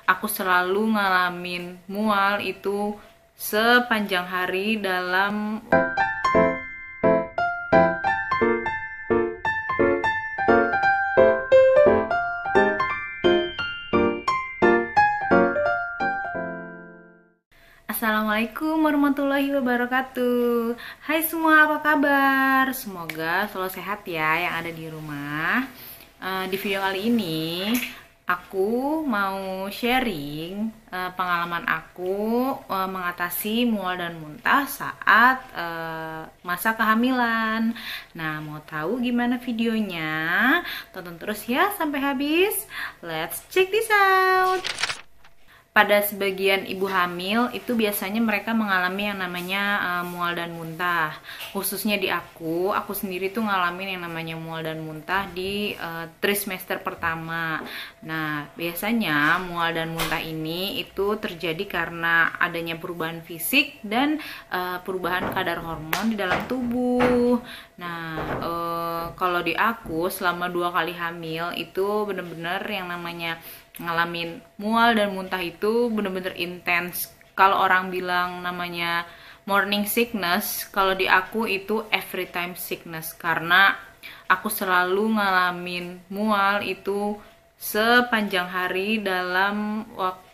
aku selalu ngalamin mual itu sepanjang hari dalam. Assalamualaikum warahmatullahi wabarakatuh. Hai semua, apa kabar? Semoga selalu sehat ya yang ada di rumah. Di video kali ini aku mau sharing pengalaman aku mengatasi mual dan muntah saat masa kehamilan. Nah, mau tahu gimana videonya? Tonton terus ya sampai habis. Let's check this out. Pada sebagian ibu hamil itu biasanya mereka mengalami yang namanya mual dan muntah. Khususnya di aku sendiri tuh ngalamin yang namanya mual dan muntah di trimester pertama. Nah, biasanya mual dan muntah ini itu terjadi karena adanya perubahan fisik dan perubahan kadar hormon di dalam tubuh. Nah, kalau di aku selama 2 kali hamil itu bener-bener yang namanya ngalamin mual dan muntah itu bener-bener intens. Kalau orang bilang namanya morning sickness, kalau di aku itu every time sickness, karena aku selalu ngalamin mual itu sepanjang hari dalam waktu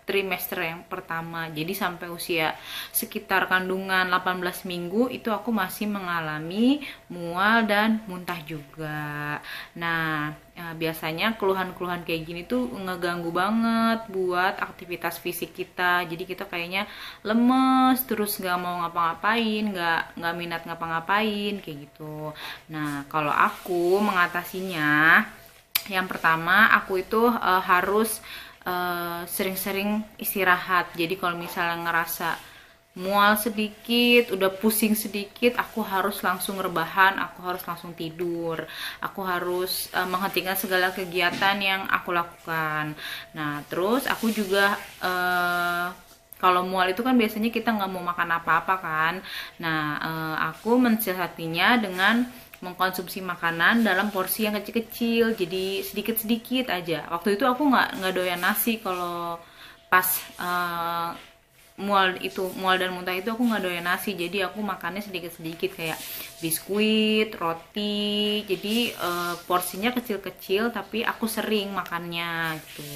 trimester yang pertama. Jadi sampai usia sekitar kandungan 18 minggu itu aku masih mengalami mual dan muntah juga. Nah, biasanya keluhan-keluhan kayak gini tuh ngeganggu banget buat aktivitas fisik kita. Jadi kita kayaknya lemes, terus nggak mau ngapa-ngapain, nggak minat ngapa-ngapain kayak gitu. Nah, kalau aku mengatasinya, yang pertama aku itu harus sering-sering istirahat. Jadi kalau misalnya ngerasa mual sedikit, udah pusing sedikit, aku harus langsung rebahan, aku harus langsung tidur, aku harus menghentikan segala kegiatan yang aku lakukan. Nah, terus aku juga kalau mual itu kan biasanya kita nggak mau makan apa-apa kan. Nah, aku mensiasatinya dengan mengkonsumsi makanan dalam porsi yang kecil-kecil, jadi sedikit-sedikit aja. Waktu itu aku nggak doyan nasi. Kalau pas mual dan muntah itu aku nggak doyan nasi, jadi aku makannya sedikit-sedikit kayak biskuit, roti. Jadi porsinya kecil-kecil tapi aku sering makannya gitu.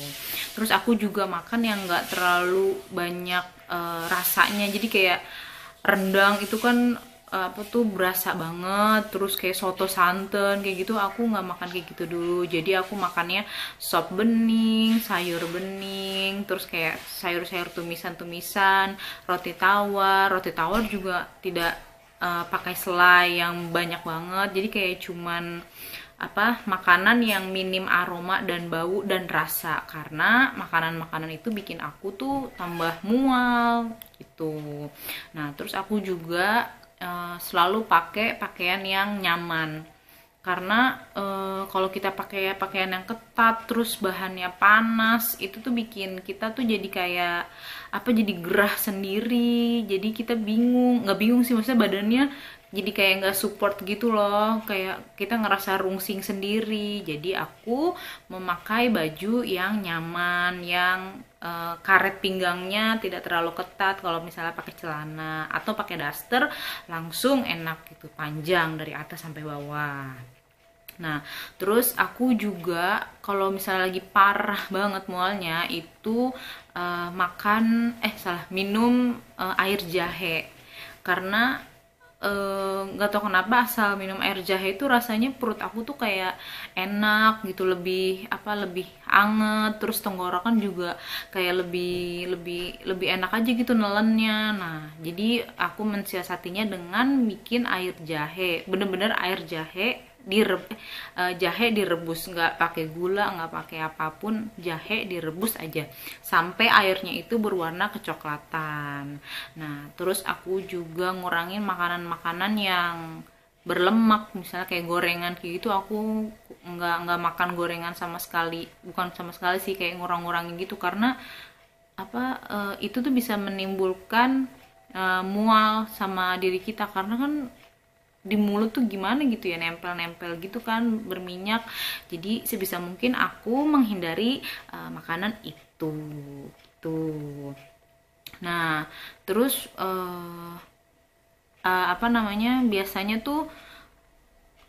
Terus aku juga makan yang nggak terlalu banyak rasanya, jadi kayak rendang itu kan apa tuh berasa banget, terus kayak soto santan kayak gitu aku nggak makan kayak gitu dulu. Jadi aku makannya sop bening, sayur bening, terus kayak sayur-sayur tumisan-tumisan, roti tawar juga tidak pakai selai yang banyak banget. Jadi kayak cuman makanan yang minim aroma dan bau dan rasa, karena makanan-makanan itu bikin aku tuh tambah mual gitu. Nah, terus aku juga selalu pakai pakaian yang nyaman, karena kalau kita pakai pakaian yang ketat terus bahannya panas itu tuh bikin kita tuh jadi kayak jadi gerah sendiri. Jadi kita nggak bingung sih, maksudnya badannya jadi kayak nggak support gitu loh, kayak kita ngerasa rungsing sendiri. Jadi aku memakai baju yang nyaman, yang karet pinggangnya tidak terlalu ketat. Kalau misalnya pakai celana atau pakai daster langsung enak gitu, panjang dari atas sampai bawah. Nah, terus aku juga kalau misalnya lagi parah banget mualnya itu minum air jahe. Karena nggak tahu kenapa asal minum air jahe itu rasanya perut aku tuh kayak enak gitu, lebih lebih anget, terus tenggorokan juga kayak lebih enak aja gitu nelennya. Nah, jadi aku mensiasatinya dengan bikin air jahe, bener-bener air jahe jahe direbus, nggak pakai gula, nggak pakai apapun, jahe direbus aja sampai airnya itu berwarna kecoklatan. Nah, terus aku juga ngurangin makanan-makanan yang berlemak, misalnya kayak gorengan kayak gitu. Aku nggak makan gorengan sama sekali, bukan sama sekali sih, kayak ngurang-ngurangin gitu, karena itu tuh bisa menimbulkan mual sama diri kita, karena kan di mulut tuh gimana gitu ya, nempel-nempel gitu kan, berminyak. Jadi sebisa mungkin aku menghindari makanan itu tuh. Nah terus apa namanya, biasanya tuh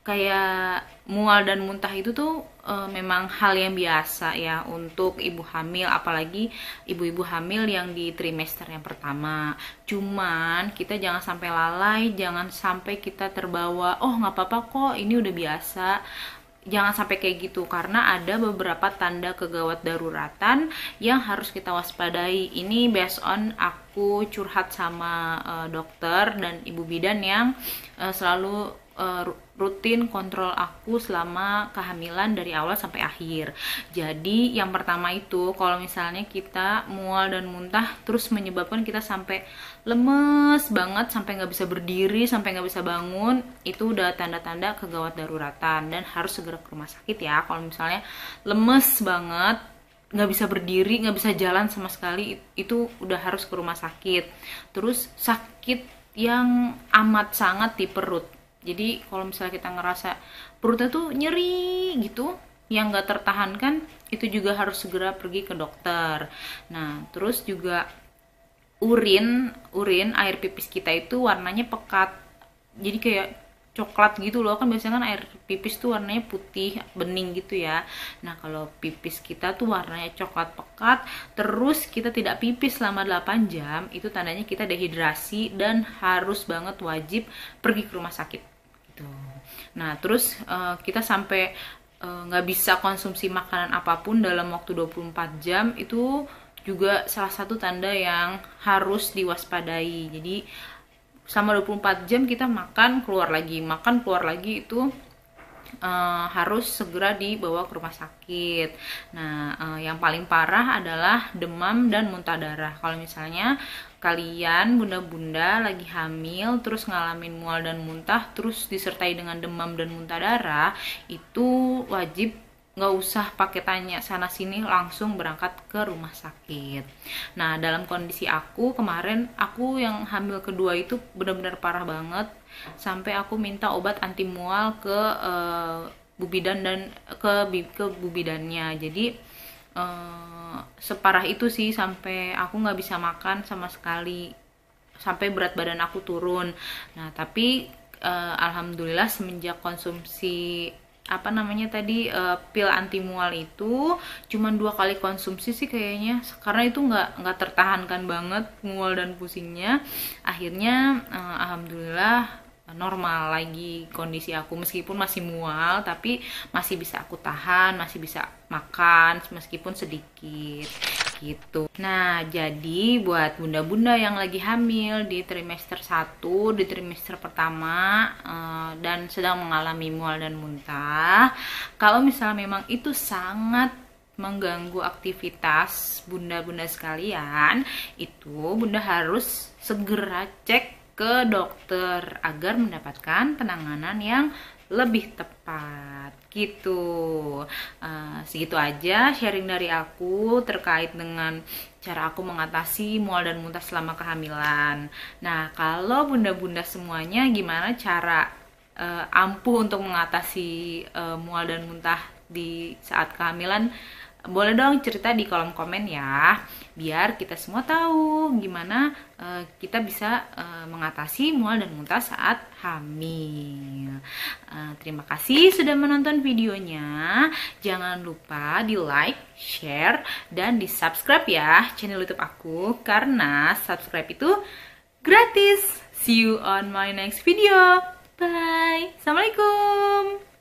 kayak mual dan muntah itu tuh memang hal yang biasa ya untuk ibu hamil, apalagi ibu-ibu hamil yang di trimester yang pertama. Cuman kita jangan sampai lalai, jangan sampai kita terbawa, oh nggak apa-apa kok ini udah biasa. Jangan sampai kayak gitu, karena ada beberapa tanda kegawat daruratan yang harus kita waspadai. Ini based on aku curhat sama dokter dan ibu bidan yang selalu rutin kontrol aku selama kehamilan dari awal sampai akhir. Jadi yang pertama itu, kalau misalnya kita mual dan muntah terus menyebabkan kita sampai lemes banget, sampai nggak bisa berdiri, sampai nggak bisa bangun, itu udah tanda-tanda kegawat daruratan dan harus segera ke rumah sakit ya. Kalau misalnya lemes banget, nggak bisa berdiri, nggak bisa jalan sama sekali, itu udah harus ke rumah sakit. Terus sakit yang amat sangat di perut. Jadi kalau misalnya kita ngerasa perutnya tuh nyeri gitu, yang nggak tertahankan, itu juga harus segera pergi ke dokter. Nah terus juga urin air pipis kita itu warnanya pekat, jadi kayak coklat gitu loh, kan biasanya kan air pipis tuh warnanya putih bening gitu ya. Nah kalau pipis kita tuh warnanya coklat pekat, terus kita tidak pipis selama 8 jam, itu tandanya kita dehidrasi dan harus banget wajib pergi ke rumah sakit gitu. Nah terus kita sampai nggak bisa konsumsi makanan apapun dalam waktu 24 jam, itu juga salah satu tanda yang harus diwaspadai. Jadi selama 24 jam kita makan keluar lagi itu harus segera dibawa ke rumah sakit. Nah yang paling parah adalah demam dan muntah darah. Kalau misalnya kalian bunda-bunda lagi hamil terus ngalamin mual dan muntah terus disertai dengan demam dan muntah darah, itu wajib nggak usah pakai tanya sana sini, langsung berangkat ke rumah sakit. Nah dalam kondisi aku kemarin, aku yang hamil kedua itu benar-benar parah banget, sampai aku minta obat anti mual ke bu bidan dan ke bu bidannya. Jadi separah itu sih, sampai aku nggak bisa makan sama sekali, sampai berat badan aku turun. Nah tapi alhamdulillah semenjak konsumsi pil anti mual itu cuman 2 kali konsumsi sih kayaknya, karena itu nggak tertahankan banget mual dan pusingnya. Akhirnya alhamdulillah normal lagi kondisi aku, meskipun masih mual tapi masih bisa aku tahan, masih bisa makan meskipun sedikit gitu. Nah jadi buat bunda-bunda yang lagi hamil di trimester 1, di trimester pertama dan sedang mengalami mual dan muntah, kalau misalnya memang itu sangat mengganggu aktivitas bunda-bunda sekalian, itu bunda harus segera cek ke dokter agar mendapatkan penanganan yang lebih tepat gitu. Segitu aja sharing dari aku terkait dengan cara aku mengatasi mual dan muntah selama kehamilan. Nah kalau bunda-bunda semuanya gimana cara ampuh untuk mengatasi mual dan muntah di saat kehamilan? Boleh dong cerita di kolom komen ya, biar kita semua tahu gimana kita bisa mengatasi mual dan muntah saat hamil. Terima kasih sudah menonton videonya. Jangan lupa di like, share, dan di subscribe ya channel YouTube aku, karena subscribe itu gratis. See you on my next video. Bye. Assalamualaikum.